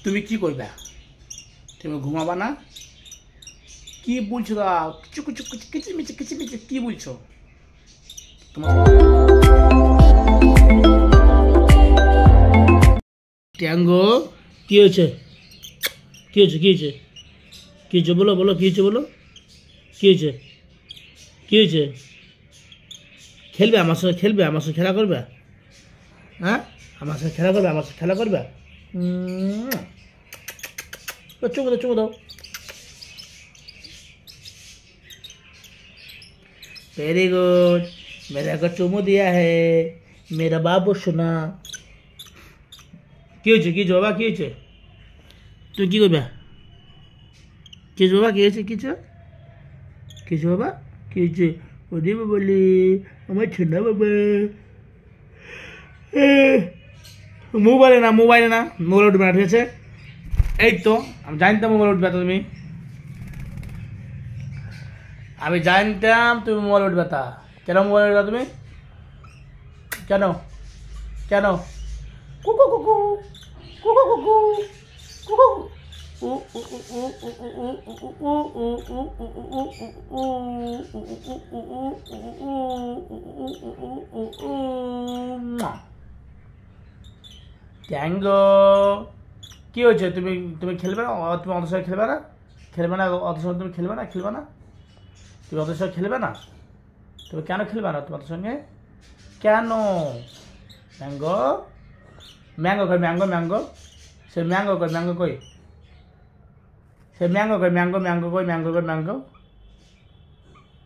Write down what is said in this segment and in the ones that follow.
তুমি কি করবে? তুমি ঘুমাবা না? কি বলছো? দা কিছু কিছু কিচিমিচি কিচিমিচি কি বলছো? ট্যাঙ্গো কি হয়েছে? কি হয়েছে? কি হয়েছে? কি হয়েছে বলো বলো, কি হয়েছে বলো, কি হয়েছে? কি হয়েছে? খেলবে আমার সঙ্গে? খেলবে আমার সঙ্গে? খেলা করবে? হ্যাঁ, আমার সঙ্গে খেলা করবে? আমার সঙ্গে খেলা করবে? চুমু দাও, চুমু দাও। वेरी गुड, मेरा को चुमू दिया है मेरा बाबू सोना। কি হয়েছে? কি বাবা? কি হয়েছে? তুই কি করবে? কি বাবা? কি হয়েছে? কিছু কিছু বাবা? কি হয়েছে? ওরে বলি আমার ছোনা বাবা। মোবাইলে না, মোবাইলে না, মোবাইল উঠবে না, ঠিক আছে? এই তো আমি জানতাম মোবাইল উঠবে তো তুমি, আমি জানতাম তুমি মোবাইল উঠবে তা। কেন মোবাইল উঠবে তুমি? কেন কেন? কুকু কুকু কুকু কুকু কুকু ট্যাঙ্গো কি হয়েছে? তুমি তুমি খেলবে না? তুমি অত সময় খেলবে না? খেলবে না অত সময়? তুমি খেলবে না? খেলবে না? তুমি অত সময় খেলবে না? তুমি কেন খেলবে না তোমার সঙ্গে? কেন? ম্যাঙ্গো ম্যাঙ্গো কই? ম্যাঙ্গো ম্যাঙ্গো সে ম্যাঙ্গো কই? ম্যাঙ্গো কই? সে ম্যাঙ্গো কই? ম্যাঙ্গো ম্যাঙ্গো কই? ম্যাঙ্গো কই? ম্যাঙ্গো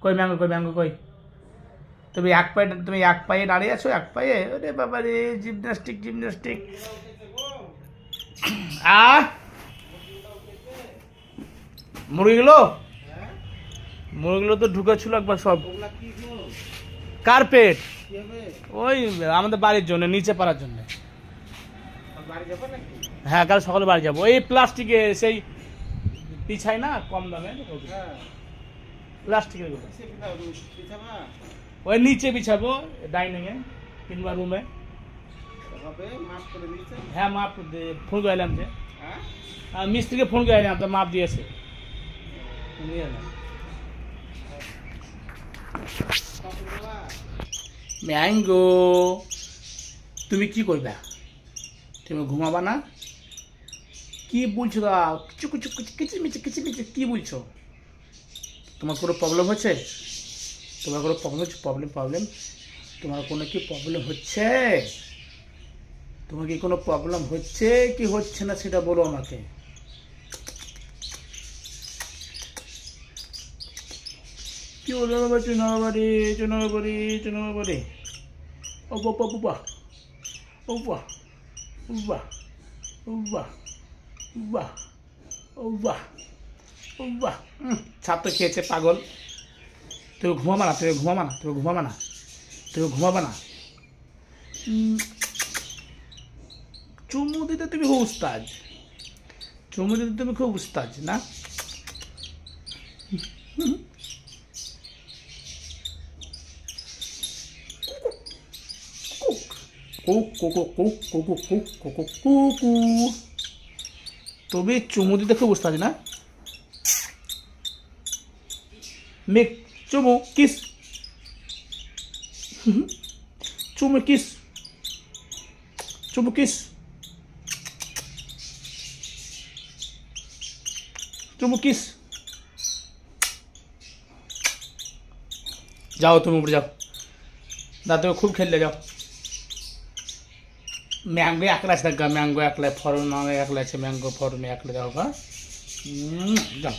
কই? ম্যাঙ্গো কই? ম্যাঙ্গো কই? তুমি এক পায়ে দাঁড়িয়ে আছো, এক পায়ে? ওরে বাবা রে, জিমন্যাস্টিক জিমন্যাস্টিক। মুরগিগুলো মুরগিগুলো তো ঢুকেছিল একবার সব। কার্পেট ওই আমাদের বাড়ির জন্য, নিচে পাড়ার জন্য। হ্যাঁ, কাল সকালে বাড়ি যাবো। এই প্লাস্টিকে সেই বিছাই না কম দামে, প্লাস্টিকের ওই নিচে বিছাবো, ডাইনিং এ কিংবা রুমে। হ্যাঁ, মাপ ফোন করে এলাম যে, মিস্ত্রিকে ফোন করে এলাম, তো মাপ দিয়েছে। ম্যাঙ্গো তুমি কি করবে? তুমি ঘুমাবা না? কি বলছো? দা কিছু কিছু কিচিমিচি কিচিমিচি কি বলছো? তোমার কোনো প্রবলেম হচ্ছে? তোমার কোনো প্রবলেম হচ্ছে? প্রবলেম তোমার কোনো কি প্রবলেম হচ্ছে? তোমার কি কোনো প্রবলেম হচ্ছে কি হচ্ছে না সেটা বলো আমাকে। কি বলো বাবা? চুনাবাড়ি চুনাবাড়ি চুনাবাড়ি। ও বাবা বাবা, ও বাহ বাহ বাহ বাহ বাহ বাহ। ছাত্র খেয়েছে পাগল। তুমি ঘুমাবা না? তুমি ঘুমাবা না? তুমি ঘুমাবা না? তুমি ঘুমাবা না? চুমু দিতে তুমি খুব উস্তাদ, চুমু দিতে তুমি খুব উস্তাদ না? তুমি চুমু দিতে খুব উস্তাদ না? মেক চুমু কিস, চুমু কিস, চুমু কিস, চুমু কিস। যাও তুমি উপরে যাও, দাদা খুব খেললে যাও। ম্যাঙ্গো একলা আছে, ম্যাঙ্গো একলা, ফর্ম একলা আছে, ম্যাঙ্গো ফর্মে একলা যাও। যাও।